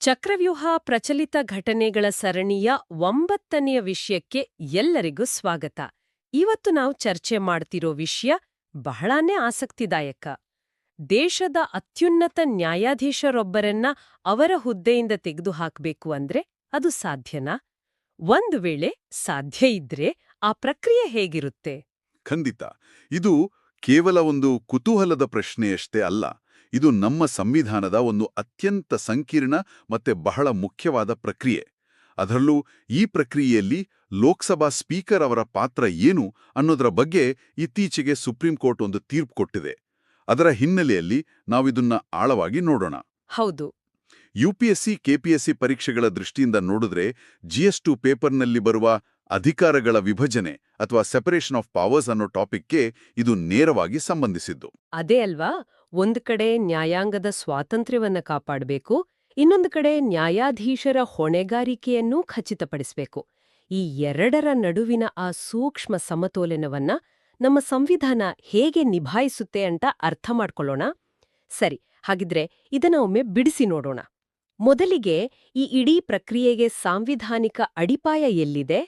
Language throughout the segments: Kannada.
ಚಕ್ರವ್ಯೂಹ ಪ್ರಚಲಿತ ಘಟನೆಗಳ ಸರಣಿಯ 9ನೆಯ ವಿಷಯಕ್ಕೆ ಎಲ್ಲರಿಗೂ ಸ್ವಾಗತ. ಇವತ್ತು ನಾವು ಚರ್ಚೆ ಮಾಡ್ತಿರೋ ವಿಷಯ ಬಹಳಾನೇ ಆಸಕ್ತಿದಾಯಕ. ದೇಶದ ಅತ್ಯುನ್ನತ ನ್ಯಾಯಾಧೀಶರೊಬ್ಬರನ್ನ ಅವರ ಹುದ್ದೆಯಿಂದ ತೆಗೆದುಹಾಕಬೇಕು ಅಂದ್ರೆ ಅದು ಸಾಧ್ಯನಾ? ಒಂದು ವೇಳೆ ಸಾಧ್ಯ ಇದ್ರೆ ಆ ಪ್ರಕ್ರಿಯೆ ಹೇಗಿರುತ್ತೆ? ಖಂಡಿತ. ಇದು ಕೇವಲ ಒಂದು ಕುತೂಹಲದ ಪ್ರಶ್ನೆಯಷ್ಟೇ ಅಲ್ಲ. ಇದು ನಮ್ಮ ಸಂವಿಧಾನದ ಒಂದು ಅತ್ಯಂತ ಸಂಕೀರ್ಣ ಮತ್ತೆ ಬಹಳ ಮುಖ್ಯವಾದ ಪ್ರಕ್ರಿಯೆ. ಅದರಲ್ಲೂ ಈ ಪ್ರಕ್ರಿಯೆಯಲ್ಲಿ ಲೋಕಸಭಾ ಸ್ಪೀಕರ್ ಅವರ ಪಾತ್ರ ಏನು ಅನ್ನೋದರ ಬಗ್ಗೆ ಇತ್ತೀಚೆಗೆ ಸುಪ್ರೀಂ ಕೋರ್ಟ್ ಒಂದು ತೀರ್ಪು ಕೊಟ್ಟಿದೆ. ಅದರ ಹಿನ್ನೆಲೆಯಲ್ಲಿ ನಾವಿದನ್ನ ಆಳವಾಗಿ ನೋಡೋಣ. ಹೌದು. ಯುಪಿಎಸ್ಸಿ, ಕೆಪಿಎಸ್ಸಿ ಪರೀಕ್ಷೆಗಳ ದೃಷ್ಟಿಯಿಂದ ನೋಡಿದ್ರೆ GS2 ಪೇಪರ್ನಲ್ಲಿ ಬರುವ ಅಧಿಕಾರಗಳ ವಿಭಜನೆ ಅಥವಾ ಸೆಪರೇಷನ್ ಆಫ್ ಪವರ್ಸ್ ಅನ್ನೋ ಟಾಪಿಕ್ಗೆ ಇದು ನೇರವಾಗಿ ಸಂಬಂಧಿಸಿದ್ದು. ಅದೇ ಅಲ್ವಾ, ಒಂದು ಕಡೆ ನ್ಯಾಯಾಂಗದ ಸ್ವಾತಂತ್ರ್ಯವನ್ನ ಕಾಪಾಡಬೇಕು, ಇನ್ನೊಂದು ಕಡೆ ನ್ಯಾಯಾಧೀಶರ ಹೊಣೆಗಾರಿಕೆಯನ್ನೂ ಖಚಿತಪಡಿಸಬೇಕು. ಈ ಎರಡರ ನಡುವಿನ ಆ ಸೂಕ್ಷ್ಮ ಸಮತೋಲನವನ್ನ ನಮ್ಮ ಸಂವಿಧಾನ ಹೇಗೆ ನಿಭಾಯಿಸುತ್ತೆ ಅಂತ ಅರ್ಥ ಮಾಡ್ಕೊಳ್ಳೋಣ. ಸರಿ, ಹಾಗಿದ್ರೆ ಇದನ್ನ ಒಮ್ಮೆ ಬಿಡಿಸಿ ನೋಡೋಣ. ಮೊದಲಿಗೆ ಈ ಇಡೀ ಪ್ರಕ್ರಿಯೆಗೆ ಸಾಂವಿಧಾನಿಕ ಅಡಿಪಾಯ ಎಲ್ಲಿದೆ?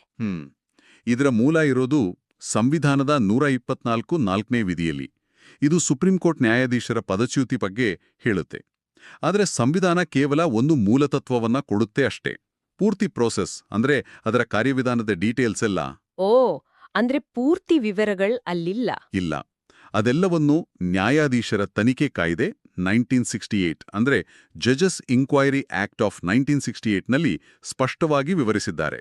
ಇದರ ಮೂಲ ಇರೋದು ಸಂವಿಧಾನದ 124(4)ನೇ ವಿಧಿಯಲ್ಲಿ. ಇದು ಸುಪ್ರೀಂ ಕೋರ್ಟ್ ನ್ಯಾಯಾಧೀಶರ ಪದಚ್ಯುತಿ ಬಗ್ಗೆ ಹೇಳುತ್ತೆ. ಆದರೆ ಸಂವಿಧಾನ ಕೇವಲ ಒಂದು ಮೂಲತತ್ವವನ್ನ ಕೊಡುತ್ತೆ ಅಷ್ಟೇ. ಪೂರ್ತಿ ಪ್ರೋಸೆಸ್ ಅಂದ್ರೆ ಅದರ ಕಾರ್ಯವಿಧಾನದ ಡೀಟೇಲ್ಸ್ ಎಲ್ಲ ಅಂದ್ರೆ ಪೂರ್ತಿ ವಿವರಗಳು ಅಲ್ಲಿಲ್ಲ. ಇಲ್ಲ. ಅದೆಲ್ಲವನ್ನೂ ನ್ಯಾಯಾಧೀಶರ ತನಿಖೆ ಕಾಯ್ದೆ 1968 ಅಂದ್ರೆ ಜಜಸ್ ಇನ್ಕ್ವೈರಿ ಆಕ್ಟ್ ಆಫ್ 1968ನಲ್ಲಿ ಸ್ಪಷ್ಟವಾಗಿ ವಿವರಿಸಿದ್ದಾರೆ.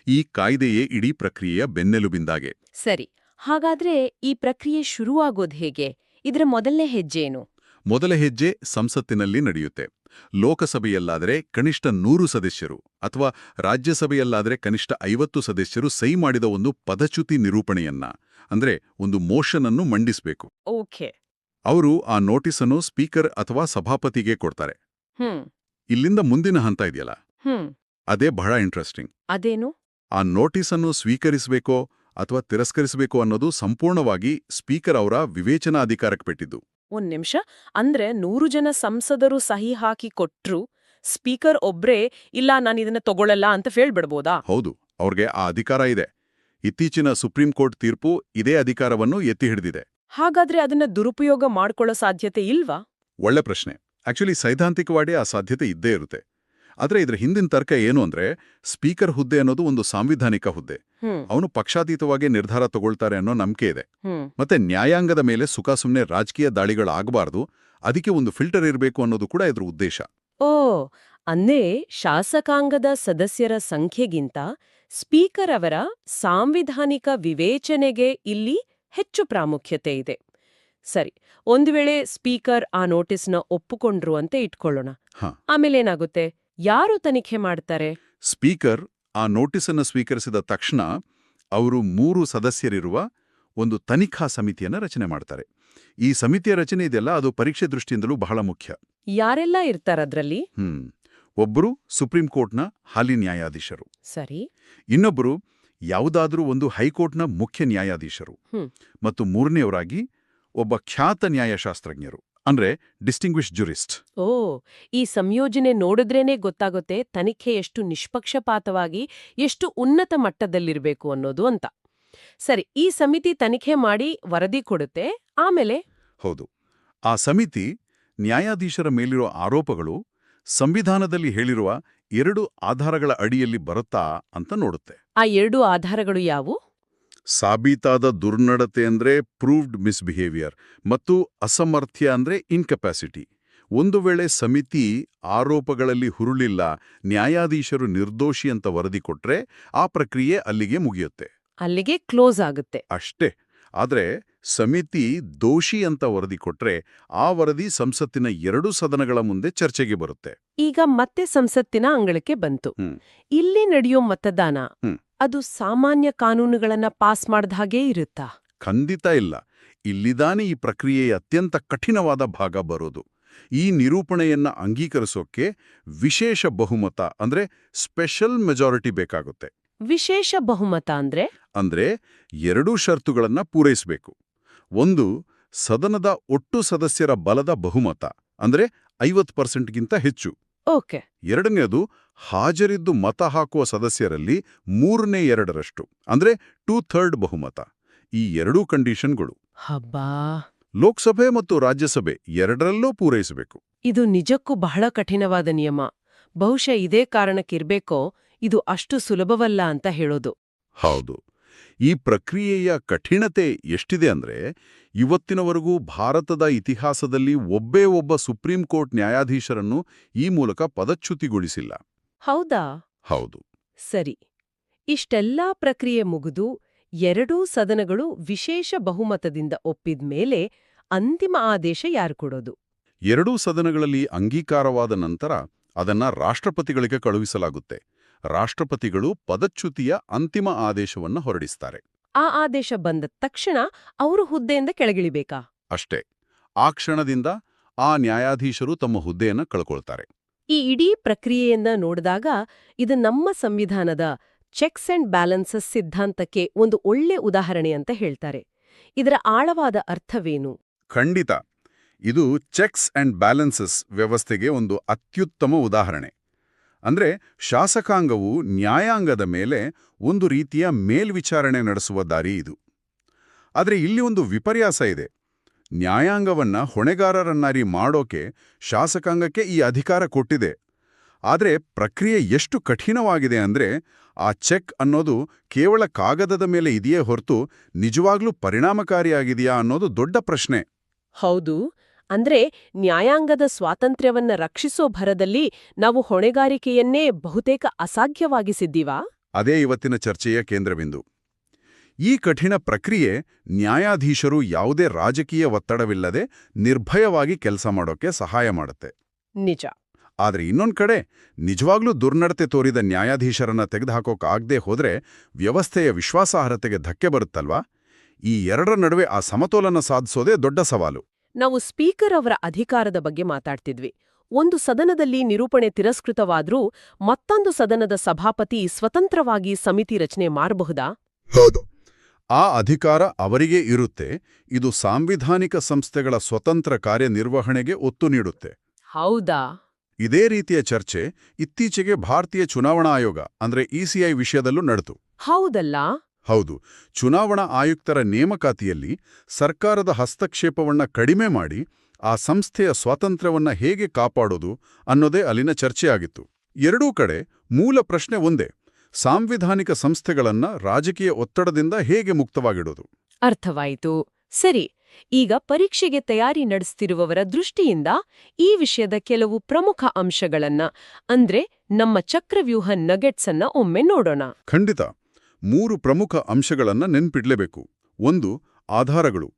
ಈ ಕಾಯ್ದೆಯೇ ಇಡೀ ಪ್ರಕ್ರಿಯೆಯ ಬೆನ್ನೆಲುಬಿಂದಾಗೆ. ಸರಿ, ಹಾಗಾದ್ರೆ ಈ ಪ್ರಕ್ರಿಯೆ ಶುರುವಾಗೋದು ಹೇಗೆ? ಇದರ ಮೊದಲನೇ ಹೆಜ್ಜೆನು? ಮೊದಲ ಹೆಜ್ಜೆ ಸಂಸತ್ತಿನಲ್ಲಿ ನಡೆಯುತ್ತೆ. ಲೋಕಸಭೆಯಲ್ಲಾದರೆ ಕನಿಷ್ಠ 100 ಸದಸ್ಯರು ಅಥವಾ ರಾಜ್ಯಸಭೆಯಲ್ಲಾದರೆ ಕನಿಷ್ಠ 50 ಸದಸ್ಯರು ಸಹಿ ಮಾಡಿದ ಒಂದು ಪದಚ್ಯುತಿ ನಿರೂಪಣೆಯನ್ನ, ಅಂದ್ರೆ ಒಂದು ಮೋಷನ್ ಅನ್ನು ಮಂಡಿಸಬೇಕು. ಓಕೆ. ಅವರು ಆ ನೋಟಿಸನ್ನು ಸ್ಪೀಕರ್ ಅಥವಾ ಸಭಾಪತಿಗೆ ಕೊಡ್ತಾರೆ. ಇಲ್ಲಿಂದ ಮುಂದಿನ ಹಂತ ಇದೆಯಲ್ಲ, ಅದೇ ಬಹಳ ಇಂಟ್ರೆಸ್ಟಿಂಗ್. ಅದೇನು? ಆ ನೋಟಿಸನ್ನು ಸ್ವೀಕರಿಸಬೇಕೋ ಅಥವಾ ತಿರಸ್ಕರಿಸಬೇಕೋ ಅನ್ನೋದು ಸಂಪೂರ್ಣವಾಗಿ ಸ್ಪೀಕರ್ ಅವರ ವಿವೇಚನಾಧಿಕಾರಕ್ಕೆ ಬಿಟ್ಟಿದ್ದು. ಒಂದ್ ನಿಮಿಷ, ಅಂದ್ರೆ 100 ಜನ ಸಂಸದರು ಸಹಿ ಹಾಕಿ ಕೊಟ್ರು, ಸ್ಪೀಕರ್ ಒಬ್ರೇ ಇಲ್ಲ ನಾನಿದನ್ನ ತಗೊಳ್ಳಲ್ಲ ಅಂತ ಹೇಳ್ಬಿಡ್ಬೋದಾ? ಹೌದು, ಅವ್ರಿಗೆ ಆ ಅಧಿಕಾರ ಇದೆ. ಇತ್ತೀಚಿನ ಸುಪ್ರೀಂ ಕೋರ್ಟ್ ತೀರ್ಪು ಇದೇ ಅಧಿಕಾರವನ್ನು ಎತ್ತಿ ಹಿಡಿದಿದೆ. ಹಾಗಾದ್ರೆ ಅದನ್ನ ದುರುಪಯೋಗ ಮಾಡ್ಕೊಳ್ಳೋ ಸಾಧ್ಯತೆ ಇಲ್ವಾ? ಒಳ್ಳೆ ಪ್ರಶ್ನೆ. ಆಕ್ಚುಲಿ ಸೈದ್ಧಾಂತಿಕವಾಗಿ ಆ ಸಾಧ್ಯತೆ ಇದ್ದೇ ಇರುತ್ತೆ. ಆದ್ರೆ ಇದ್ರ ಹಿಂದಿನ ತರ್ಕ ಏನು ಅಂದ್ರೆ, ಸ್ಪೀಕರ್ ಹುದ್ದೆ ಅನ್ನೋದು ಒಂದು ಸಾಂವಿಧಾನಿಕ ಹುದ್ದೆ. ಅವನು ಪಕ್ಷಾತೀತವಾಗಿ ನಿರ್ಧಾರ ತಗೊಳ್ತಾರೆ ಅನ್ನೋ ನಂಬಿಕೆ ಇದೆ. ಮತ್ತೆ ನ್ಯಾಯಾಂಗದ ಮೇಲೆ ಸುಖಾಸುಮ್ನೆ ರಾಜಕೀಯ ದಾಳಿಗಳಾಗಬಾರ್ದು, ಅದಕ್ಕೆ ಒಂದು ಫಿಲ್ಟರ್ ಇರಬೇಕು ಅನ್ನೋದು ಕೂಡ ಇದ್ರ ಉದ್ದೇಶ. ಅಂದ್ರೆ ಶಾಸಕಾಂಗದ ಸದಸ್ಯರ ಸಂಖ್ಯೆಗಿಂತ ಸ್ಪೀಕರ್ ಅವರ ಸಾಂವಿಧಾನಿಕ ವಿವೇಚನೆಗೆ ಇಲ್ಲಿ ಹೆಚ್ಚು ಪ್ರಾಮುಖ್ಯತೆ ಇದೆ. ಸರಿ, ಒಂದು ವೇಳೆ ಸ್ಪೀಕರ್ ಆ ನೋಟಿಸ್ನ ಒಪ್ಪುಕೊಂಡ್ರು ಅಂತ ಇಟ್ಕೊಳ್ಳೋಣ. ಆಮೇಲೇನಾಗುತ್ತೆ? ಯಾರು ತನಿಖೆ ಮಾಡ್ತಾರೆ? ಸ್ಪೀಕರ್ ಆ ನೋಟಿಸನ್ನು ಸ್ವೀಕರಿಸಿದ ತಕ್ಷಣ ಅವರು 3 ಸದಸ್ಯರಿರುವ ಒಂದು ತನಿಖಾ ಸಮಿತಿಯನ್ನ ರಚನೆ ಮಾಡ್ತಾರೆ. ಈ ಸಮಿತಿಯ ರಚನೆ ಇದೆಯಲ್ಲ, ಅದು ಪರೀಕ್ಷೆ ದೃಷ್ಟಿಯಿಂದಲೂ ಬಹಳ ಮುಖ್ಯ. ಯಾರೆಲ್ಲ ಇರ್ತಾರದ್ರಲ್ಲಿ? ಒಬ್ಬರು ಸುಪ್ರೀಂ ಕೋರ್ಟ್ನ ಹಾಲಿ ನ್ಯಾಯಾಧೀಶರು. ಸರಿ. ಇನ್ನೊಬ್ಬರು ಯಾವುದಾದ್ರೂ ಒಂದು ಹೈಕೋರ್ಟ್ನ ಮುಖ್ಯ ನ್ಯಾಯಾಧೀಶರು. ಮತ್ತು ಮೂರನೆಯವರಾಗಿ ಒಬ್ಬ ಖ್ಯಾತ ನ್ಯಾಯಶಾಸ್ತ್ರಜ್ಞರು, ಅಂದ್ರೆ ಡಿಸ್ಟಿಂಗ್ವಿಶ್ ಜುರಿಸ್ಟ್. ಈ ಸಂಯೋಜನೆ ನೋಡಿದ್ರೇನೆ ಗೊತ್ತಾಗುತ್ತೆ ತನಿಖೆ ಎಷ್ಟು ನಿಷ್ಪಕ್ಷಪಾತವಾಗಿ, ಎಷ್ಟು ಉನ್ನತ ಮಟ್ಟದಲ್ಲಿರ್ಬೇಕು ಅನ್ನೋದು ಅಂತ. ಸರಿ, ಈ ಸಮಿತಿ ತನಿಖೆ ಮಾಡಿ ವರದಿ ಕೊಡುತ್ತೆ. ಆಮೇಲೆ? ಹೌದು, ಆ ಸಮಿತಿ ನ್ಯಾಯಾಧೀಶರ ಮೇಲಿರೋ ಆರೋಪಗಳು ಸಂವಿಧಾನದಲ್ಲಿ ಹೇಳಿರುವ 2 ಆಧಾರಗಳ ಅಡಿಯಲ್ಲಿ ಬರುತ್ತಾ ಅಂತ ನೋಡುತ್ತೆ. ಆ 2 ಆಧಾರಗಳು ಯಾವುವು? ಸಾಬೀತಾದ ದುರ್ನಡತೆ ಅಂದ್ರೆ ಪ್ರೂವ್ಡ್ ಮಿಸ್ಬಿಹೇವಿಯರ್ ಮತ್ತು ಅಸಮರ್ಥ್ಯ ಅಂದ್ರೆ ಇನ್ಕೆಪಾಸಿಟಿ. ಒಂದು ವೇಳೆ ಸಮಿತಿ ಆರೋಪಗಳಲ್ಲಿ ಹುರುಳಿಲ್ಲ, ನ್ಯಾಯಾಧೀಶರು ನಿರ್ದೋಷಿ ಅಂತ ವರದಿ ಕೊಟ್ರೆ ಆ ಪ್ರಕ್ರಿಯೆ ಅಲ್ಲಿಗೆ ಮುಗಿಯುತ್ತೆ. ಅಲ್ಲಿಗೆ ಕ್ಲೋಸ್ ಆಗುತ್ತೆ ಅಷ್ಟೇ. ಆದ್ರೆ ಸಮಿತಿ ದೋಷಿ ಅಂತ ವರದಿ ಕೊಟ್ರೆ ಆ ವರದಿ ಸಂಸತ್ತಿನ 2 ಸದನಗಳ ಮುಂದೆ ಚರ್ಚೆಗೆ ಬರುತ್ತೆ. ಈಗ ಮತ್ತೆ ಸಂಸತ್ತಿನ ಅಂಗಳಕ್ಕೆ ಬಂತು. ಇಲ್ಲಿ ನಡೆಯೋ ಮತದಾನ ಅದು ಸಾಮಾನ್ಯ ಕಾನೂನುಗಳನ್ನ ಪಾಸ್ ಮಾಡಿದ ಹಾಗೇ ಇರುತ್ತಾ? ಖಂಡಿತ ಇಲ್ಲ. ಇಲ್ಲಿದಾನೆ ಈ ಪ್ರಕ್ರಿಯೆಯ ಅತ್ಯಂತ ಕಠಿಣವಾದ ಭಾಗ ಬರೋದು. ಈ ನಿರೂಪಣೆಯನ್ನ ಅಂಗೀಕರಿಸೋಕೆ ವಿಶೇಷ ಬಹುಮತ ಅಂದ್ರೆ ಸ್ಪೆಷಲ್ ಮೆಜಾರಿಟಿ ಬೇಕಾಗುತ್ತೆ. ವಿಶೇಷ ಬಹುಮತ ಅಂದ್ರೆ 2 ಷರತ್ತುಗಳನ್ನ ಪೂರೈಸಬೇಕು. ಒಂದು, ಸದನದ ಒಟ್ಟು ಸದಸ್ಯರ ಬಲದ ಬಹುಮತ ಅಂದ್ರೆ 50%ಗಿಂತ ಹೆಚ್ಚು. ಓಕೆ. ಎರಡನೇದು ಹಾಜರಿದ್ದು ಮತ ಹಾಕುವ ಸದಸ್ಯರಲ್ಲಿ 2/3 ಅಂದ್ರೆ 2/3 ಬಹುಮತ. ಈ ಎರಡೂ ಕಂಡೀಷನ್ಗಳು ಹಬ್ಬಾ. ಲೋಕಸಭೆ ಮತ್ತು ರಾಜ್ಯಸಭೆ ಎರಡರಲ್ಲೂ ಪೂರೈಸಬೇಕು. ಇದು ನಿಜಕ್ಕೂ ಬಹಳ ಕಠಿಣವಾದ ನಿಯಮ. ಬಹುಶಃ ಇದೇ ಕಾರಣಕ್ಕಿರ್ಬೇಕೋ ಇದು ಅಷ್ಟು ಸುಲಭವಲ್ಲ ಅಂತ ಹೇಳೋದು. ಹೌದು. ಈ ಪ್ರಕ್ರಿಯೆಯ ಕಠಿಣತೆ ಎಷ್ಟಿದೆ ಅಂದ್ರೆ ಇವತ್ತಿನವರೆಗೂ ಭಾರತದ ಇತಿಹಾಸದಲ್ಲಿ ಒಬ್ಬೇ ಒಬ್ಬ ಸುಪ್ರೀಂ ಕೋರ್ಟ್ ನ್ಯಾಯಾಧೀಶರನ್ನು ಈ ಮೂಲಕ ಪದಚ್ಯುತಿಗೊಳಿಸಿಲ್ಲ. ಹೌದಾ? ಹೌದು. ಸರಿ. ಇಷ್ಟೆಲ್ಲಾ ಪ್ರಕ್ರಿಯೆ ಮುಗಿದು ಎರಡೂ ಸದನಗಳು ವಿಶೇಷ ಬಹುಮತದಿಂದ ಒಪ್ಪಿದ್ಮೇಲೆ ಅಂತಿಮ ಆದೇಶ ಯಾರು ಕೊಡೋದು? ಎರಡೂ ಸದನಗಳಲ್ಲಿ ಅಂಗೀಕಾರವಾದ ನಂತರ ಅದನ್ನ ರಾಷ್ಟ್ರಪತಿಗಳಿಗೆ ಕಳುಹಿಸಲಾಗುತ್ತೆ. ರಾಷ್ಟ್ರಪತಿಗಳು ಪದಚ್ಯುತಿಯ ಅಂತಿಮ ಆದೇಶವನ್ನು ಹೊರಡಿಸ್ತಾರೆ. ಆ ಆದೇಶ ಬಂದ ತಕ್ಷಣ ಅವರು ಹುದ್ದೆಯಿಂದ ಕೆಳಗಿಳಿಬೇಕಾ? ಅಷ್ಟೇ. ಆ ಕ್ಷಣದಿಂದ ಆ ನ್ಯಾಯಾಧೀಶರು ತಮ್ಮ ಹುದ್ದೆಯನ್ನು ಕಳ್ಕೊಳ್ತಾರೆ. ಈ ಇಡೀ ಪ್ರಕ್ರಿಯೆಯನ್ನ ನೋಡಿದಾಗ ಇದು ನಮ್ಮ ಸಂವಿಧಾನದ ಚೆಕ್ಸ್ ಅಂಡ್ ಬ್ಯಾಲೆನ್ಸಸ್ ಸಿದ್ಧಾಂತಕ್ಕೆ ಒಂದು ಒಳ್ಳೆ ಉದಾಹರಣೆ ಅಂತ ಹೇಳ್ತಾರೆ. ಇದರ ಆಳವಾದ ಅರ್ಥವೇನು? ಖಂಡಿತ. ಇದು ಚೆಕ್ಸ್ ಅಂಡ್ ಬ್ಯಾಲೆನ್ಸಸ್ ವ್ಯವಸ್ಥೆಗೆ ಒಂದು ಅತ್ಯುತ್ತಮ ಉದಾಹರಣೆ. ಅಂದ್ರೆ ಶಾಸಕಾಂಗವು ನ್ಯಾಯಾಂಗದ ಮೇಲೆ ಒಂದು ರೀತಿಯ ಮೇಲ್ವಿಚಾರಣೆ ನಡೆಸುವ ದಾರಿ ಇದು. ಆದರೆ ಇಲ್ಲಿ ಒಂದು ವಿಪರ್ಯಾಸ ಇದೆ. ನ್ಯಾಯಾಂಗವನ್ನ ಹೊಣೆಗಾರರನ್ನಾರಿ ಮಾಡೋಕೆ ಶಾಸಕಾಂಗಕ್ಕೆ ಈ ಅಧಿಕಾರ ಕೊಟ್ಟಿದೆ. ಆದರೆ ಪ್ರಕ್ರಿಯೆ ಎಷ್ಟು ಕಠಿಣವಾಗಿದೆ ಅಂದ್ರೆ ಆ ಚೆಕ್ ಅನ್ನೋದು ಕೇವಲ ಕಾಗದದ ಮೇಲೆ ಇದೆಯೇ ಹೊರತು ನಿಜವಾಗ್ಲೂ ಪರಿಣಾಮಕಾರಿಯಾಗಿದೆಯಾ ಅನ್ನೋದು ದೊಡ್ಡ ಪ್ರಶ್ನೆ. ಹೌದು. ಅಂದ್ರೆ ನ್ಯಾಯಾಂಗದ ಸ್ವಾತಂತ್ರ್ಯವನ್ನ ರಕ್ಷಿಸೋ ಭರದಲ್ಲಿ ನಾವು ಹೊಣೆಗಾರಿಕೆಯನ್ನೇ ಬಹುತೇಕ ಅಸಾಧ್ಯವಾಗಿಸಿದ್ದೀವಾ? ಅದೇ ಇವತ್ತಿನ ಚರ್ಚೆಯ ಕೇಂದ್ರಬಿಂದು. ಈ ಕಠಿಣ ಪ್ರಕ್ರಿಯೆ ನ್ಯಾಯಾಧೀಶರು ಯಾವುದೇ ರಾಜಕೀಯ ಒತ್ತಡವಿಲ್ಲದೆ ನಿರ್ಭಯವಾಗಿ ಕೆಲಸ ಮಾಡೋಕೆ ಸಹಾಯ ಮಾಡುತ್ತೆ. ನಿಜ. ಆದರೆ ಇನ್ನೊಂದ್ ಕಡೆ ನಿಜವಾಗ್ಲೂ ದುರ್ನಡತೆ ತೋರಿದ ನ್ಯಾಯಾಧೀಶರನ್ನ ತೆಗೆದುಹಾಕೋಕಾಗದೆ ಹೋದ್ರೆ ವ್ಯವಸ್ಥೆಯ ವಿಶ್ವಾಸಾರ್ಹತೆಗೆ ಧಕ್ಕೆ ಬರುತ್ತಲ್ವಾ? ಈ ಎರಡರ ನಡುವೆ ಆ ಸಮತೋಲನ ಸಾಧಿಸೋದೇ ದೊಡ್ಡ ಸವಾಲು. ನಾವು ಸ್ಪೀಕರ್ ಅವರ ಅಧಿಕಾರದ ಬಗ್ಗೆ ಮಾತಾಡ್ತಿದ್ವಿ. ಒಂದು ಸದನದಲ್ಲಿ ನಿರೂಪಣೆ ತಿರಸ್ಕೃತವಾದ್ರೂ ಮತ್ತೊಂದು ಸದನದ ಸಭಾಪತಿ ಸ್ವತಂತ್ರವಾಗಿ ಸಮಿತಿ ರಚನೆ ಮಾಡಬಹುದಾ? ಹೌದು. ಆ ಅಧಿಕಾರ ಅವರಿಗೆ ಇರುತ್ತೆ. ಇದು ಸಾಂವಿಧಾನಿಕ ಸಂಸ್ಥೆಗಳ ಸ್ವತಂತ್ರ ಕಾರ್ಯನಿರ್ವಹಣೆಗೆ ಒತ್ತು ನೀಡುತ್ತೆ. ಹೌದಾ? ಇದೇ ರೀತಿಯ ಚರ್ಚೆ ಇತ್ತೀಚೆಗೆ ಭಾರತೀಯ ಚುನಾವಣಾ ಆಯೋಗ ಅಂದ್ರೆ ಇಸಿಐ ವಿಷಯದಲ್ಲೂ ನಡೆದು. ಹೌದಲ್ಲ? ಹೌದು. ಚುನಾವಣಾ ಆಯುಕ್ತರ ನೇಮಕಾತಿಯಲ್ಲಿ ಸರ್ಕಾರದ ಹಸ್ತಕ್ಷೇಪವನ್ನ ಕಡಿಮೆ ಮಾಡಿ ಆ ಸಂಸ್ಥೆಯ ಸ್ವಾತಂತ್ರ್ಯವನ್ನ ಹೇಗೆ ಕಾಪಾಡೋದು ಅನ್ನೋದೇ ಅಲ್ಲಿನ ಚರ್ಚೆಯಾಗಿತ್ತು. ಎರಡೂ ಕಡೆ ಮೂಲ ಪ್ರಶ್ನೆ ಒಂದೇ: ಸಾಂವಿಧಾನಿಕ ಸಂಸ್ಥೆಗಳನ್ನ ರಾಜಕೀಯ ಒತ್ತಡದಿಂದ ಹೇಗೆ ಮುಕ್ತವಾಗಿಡೋದು? ಅರ್ಥವಾಯಿತು. ಸರಿ. ಈಗ ಪರೀಕ್ಷೆಗೆ ತಯಾರಿ ನಡೆಸ್ತಿರುವವರ ದೃಷ್ಟಿಯಿಂದ ಈ ವಿಷಯದ ಕೆಲವು ಪ್ರಮುಖ ಅಂಶಗಳನ್ನ ಅಂದ್ರೆ ನಮ್ಮ ಚಕ್ರವ್ಯೂಹ ನಗೆಟ್ಸ್ ಅನ್ನ ಒಮ್ಮೆ ನೋಡೋಣ. ಖಂಡಿತ. 3 ಪ್ರಮುಖ ಅಂಶಗಳನ್ನ ನೆನ್ಪಿಡ್ಲೇಬೇಕು. 1. ಆಧಾರಗಳು.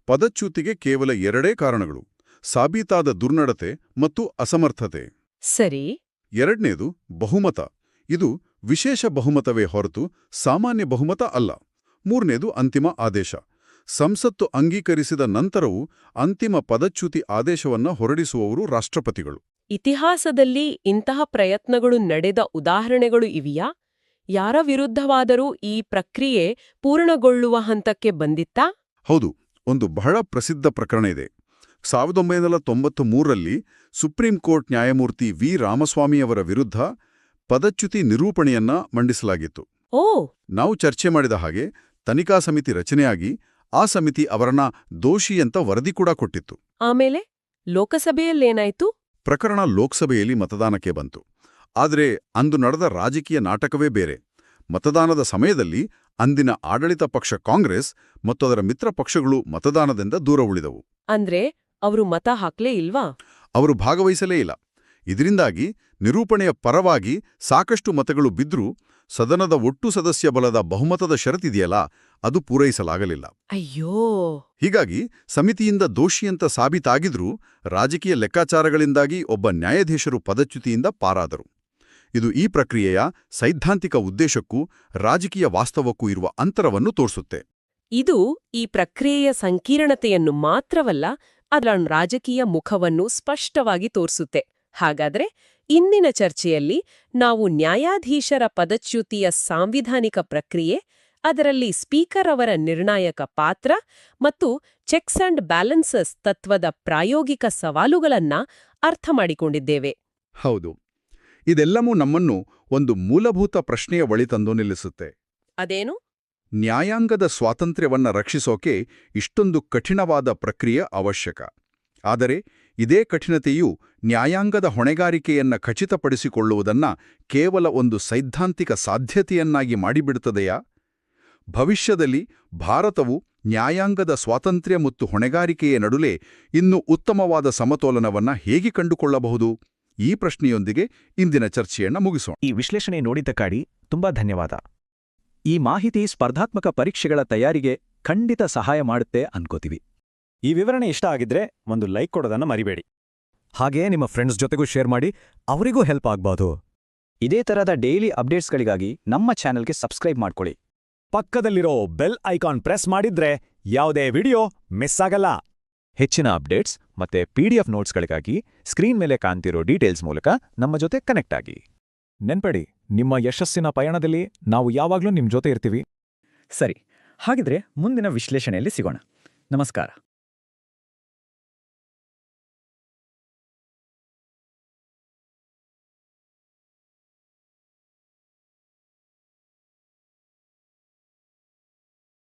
ಪದಚ್ಯುತಿಗೆ ಕೇವಲ 2 ಕಾರಣಗಳು: ಸಾಬೀತಾದ ದುರ್ನಡತೆ ಮತ್ತು ಅಸಮರ್ಥತೆ. ಸರಿ. 2ನೇದು ಬಹುಮತ. ಇದು ವಿಶೇಷ ಬಹುಮತವೇ ಹೊರತು ಸಾಮಾನ್ಯ ಬಹುಮತ ಅಲ್ಲ. 3ನೇದು ಅಂತಿಮ ಆದೇಶ. ಸಂಸತ್ತು ಅಂಗೀಕರಿಸಿದ ನಂತರವೂ ಅಂತಿಮ ಪದಚ್ಯುತಿ ಆದೇಶವನ್ನ ಹೊರಡಿಸುವವರು ರಾಷ್ಟ್ರಪತಿಗಳು. ಇತಿಹಾಸದಲ್ಲಿ ಇಂತಹ ಪ್ರಯತ್ನಗಳು ನಡೆದ ಉದಾಹರಣೆಗಳು ಇವೆಯಾ? ಯಾರ ವಿರುದ್ಧವಾದರೂ ಈ ಪ್ರಕ್ರಿಯೆ ಪೂರ್ಣಗೊಳ್ಳುವ ಹಂತಕ್ಕೆ ಬಂದಿತ್ತಾ? ಹೌದು. ಒಂದು ಬಹಳ ಪ್ರಸಿದ್ಧ ಪ್ರಕರಣ ಇದೆ. 1993ರಲ್ಲಿ ಸುಪ್ರೀಂ ಕೋರ್ಟ್ ನ್ಯಾಯಮೂರ್ತಿ ವಿ ರಾಮಸ್ವಾಮಿಯವರ ವಿರುದ್ಧ ಪದಚ್ಯುತಿ ನಿರೂಪಣೆಯನ್ನ ಮಂಡಿಸಲಾಗಿತ್ತು. ಓ. ನಾವು ಚರ್ಚೆ ಮಾಡಿದ ಹಾಗೆ ತನಿಖಾ ಸಮಿತಿ ರಚನೆಯಾಗಿ ಆ ಸಮಿತಿ ಅವರನ್ನ ದೋಷಿ ಅಂತ ವರದಿ ಕೂಡ ಕೊಟ್ಟಿತ್ತು. ಆಮೇಲೆ ಲೋಕಸಭೆಯಲ್ಲೇನಾಯ್ತು? ಪ್ರಕರಣ ಲೋಕಸಭೆಯಲ್ಲಿ ಮತದಾನಕ್ಕೆ ಬಂತು. ಆದರೆ ಅಂದು ನಡೆದ ರಾಜಕೀಯ ನಾಟಕವೇ ಬೇರೆ. ಮತದಾನದ ಸಮಯದಲ್ಲಿ ಅಂದಿನ ಆಡಳಿತ ಪಕ್ಷ ಕಾಂಗ್ರೆಸ್ ಮತ್ತು ಅದರ ಮಿತ್ರ ಪಕ್ಷಗಳು ಮತದಾನದಿಂದ ದೂರ ಉಳಿದವು. ಅಂದ್ರೆ ಅವರು ಮತ ಹಾಕ್ಲೇ ಇಲ್ವಾ? ಅವರು ಭಾಗವಹಿಸಲೇ ಇಲ್ಲ. ಇದರಿಂದಾಗಿ ನಿರೂಪಣೆಯ ಪರವಾಗಿ ಸಾಕಷ್ಟು ಮತಗಳು ಬಿದ್ರೂ ಸದನದ ಒಟ್ಟು ಸದಸ್ಯ ಬಲದ ಬಹುಮತದ ಷರತ್ತಿದೆಯಲ್ಲ, ಅದು ಪೂರೈಸಲಾಗಲಿಲ್ಲ. ಅಯ್ಯೋ. ಹೀಗಾಗಿ ಸಮಿತಿಯಿಂದ ದೋಷಿಯಂತ ಸಾಬೀತಾಗಿದ್ರೂ ರಾಜಕೀಯ ಲೆಕ್ಕಾಚಾರಗಳಿಂದಾಗಿ ಒಬ್ಬ ನ್ಯಾಯಾಧೀಶರು ಪದಚ್ಯುತಿಯಿಂದ ಪಾರಾದರು. ಇದು ಈ ಪ್ರಕ್ರಿಯೆಯ ಸೈದ್ಧಾಂತಿಕ ಉದ್ದೇಶಕ್ಕೂ ರಾಜಕೀಯ ವಾಸ್ತವಕ್ಕೂ ಇರುವ ಅಂತರವನ್ನು ತೋರಿಸುತ್ತೆ. ಇದು ಈ ಪ್ರಕ್ರಿಯೆಯ ಸಂಕೀರ್ಣತೆಯನ್ನು ಮಾತ್ರವಲ್ಲ, ಅದರ ರಾಜಕೀಯ ಮುಖವನ್ನು ಸ್ಪಷ್ಟವಾಗಿ ತೋರಿಸುತ್ತೆ. ಹಾಗಾದ್ರೆ ಇಂದಿನ ಚರ್ಚೆಯಲ್ಲಿ ನಾವು ನ್ಯಾಯಾಧೀಶರ ಪದಚ್ಯುತಿಯ ಸಾಂವಿಧಾನಿಕ ಪ್ರಕ್ರಿಯೆ, ಅದರಲ್ಲಿ ಸ್ಪೀಕರ್ ಅವರ ನಿರ್ಣಾಯಕ ಪಾತ್ರ ಮತ್ತು ಚೆಕ್ಸ್ ಅಂಡ್ ಬ್ಯಾಲೆನ್ಸಸ್ ತತ್ವದ ಪ್ರಾಯೋಗಿಕ ಸವಾಲುಗಳನ್ನ ಅರ್ಥ ಮಾಡಿಕೊಂಡಿದ್ದೇವೆ. ಹೌದು. ಇದೆಲ್ಲವೂ ನಮ್ಮನ್ನು ಒಂದು ಮೂಲಭೂತ ಪ್ರಶ್ನೆಯ ಬಳಿ ತಂದು ನಿಲ್ಲಿಸುತ್ತೆ. ಅದೇನು? ನ್ಯಾಯಾಂಗದ ಸ್ವಾತಂತ್ರ್ಯವನ್ನ ರಕ್ಷಿಸೋಕೆ ಇಷ್ಟೊಂದು ಕಠಿಣವಾದ ಪ್ರಕ್ರಿಯೆ ಅವಶ್ಯಕ. ಆದರೆ ಇದೇ ಕಠಿಣತೆಯು ನ್ಯಾಯಾಂಗದ ಹೊಣೆಗಾರಿಕೆಯನ್ನ ಖಚಿತಪಡಿಸಿಕೊಳ್ಳುವುದನ್ನ ಕೇವಲ ಒಂದು ಸೈದ್ಧಾಂತಿಕ ಸಾಧ್ಯತೆಯನ್ನಾಗಿ ಮಾಡಿಬಿಡುತ್ತದೆಯಾ? ಭವಿಷ್ಯದಲ್ಲಿ ಭಾರತವು ನ್ಯಾಯಾಂಗದ ಸ್ವಾತಂತ್ರ್ಯ ಮತ್ತು ಹೊಣೆಗಾರಿಕೆಯ ನಡುವೆ ಇನ್ನೂ ಉತ್ತಮವಾದ ಸಮತೋಲನವನ್ನ ಹೇಗೆ ಕಂಡುಕೊಳ್ಳಬಹುದು? ಈ ಪ್ರಶ್ನೆಯೊಂದಿಗೆ ಇಂದಿನ ಚರ್ಚೆಯನ್ನ ಮುಗಿಸೋಣ. ಈ ವಿಶ್ಲೇಷಣೆ ನೋಡಿದ್ದಕ್ಕಾಗಿ ತುಂಬಾ ಧನ್ಯವಾದ. ಈ ಮಾಹಿತಿ ಸ್ಪರ್ಧಾತ್ಮಕ ಪರೀಕ್ಷೆಗಳ ತಯಾರಿಗೆ ಖಂಡಿತ ಸಹಾಯ ಮಾಡುತ್ತೆ ಅನ್ಕೋತೀವಿ. ಈ ವಿವರಣೆ ಇಷ್ಟ ಆಗಿದ್ರೆ ಒಂದು ಲೈಕ್ ಕೊಡೋದನ್ನ ಮರಿಬೇಡಿ. ಹಾಗೆಯೇ ನಿಮ್ಮ ಫ್ರೆಂಡ್ಸ್ ಜೊತೆಗೂ ಶೇರ್ ಮಾಡಿ, ಅವರಿಗೂ ಹೆಲ್ಪ್ ಆಗ್ಬೋದು. ಇದೇ ತರಹದ ಡೈಲಿ ಅಪ್ಡೇಟ್ಸ್ಗಳಿಗಾಗಿ ನಮ್ಮ ಚಾನೆಲ್ಗೆ ಸಬ್ಸ್ಕ್ರೈಬ್ ಮಾಡ್ಕೊಳ್ಳಿ. ಪಕ್ಕದಲ್ಲಿರೋ ಬೆಲ್ ಐಕಾನ್ ಪ್ರೆಸ್ ಮಾಡಿದ್ರೆ ಯಾವುದೇ ವಿಡಿಯೋ ಮಿಸ್ ಆಗಲ್ಲ. ಹೆಚ್ಚಿನ ಅಪ್ಡೇಟ್ಸ್ ಮತ್ತೆ PDF ನೋಟ್ಸ್ಗಳಿಗಾಗಿ ಸ್ಕ್ರೀನ್ ಮೇಲೆ ಕಾಣ್ತಿರೋ ಡೀಟೇಲ್ಸ್ ಮೂಲಕ ನಮ್ಮ ಜೊತೆ ಕನೆಕ್ಟ್ ಆಗಿ. ನೆನ್ಪಡಿ, ನಿಮ್ಮ ಯಶಸ್ಸಿನ ಪಯಣದಲ್ಲಿ ನಾವು ಯಾವಾಗ್ಲೂ ನಿಮ್ ಜೊತೆ ಇರ್ತೀವಿ. ಸರಿ, ಹಾಗಿದ್ರೆ ಮುಂದಿನ ವಿಶ್ಲೇಷಣೆಯಲ್ಲಿ ಸಿಗೋಣ. ನಮಸ್ಕಾರ.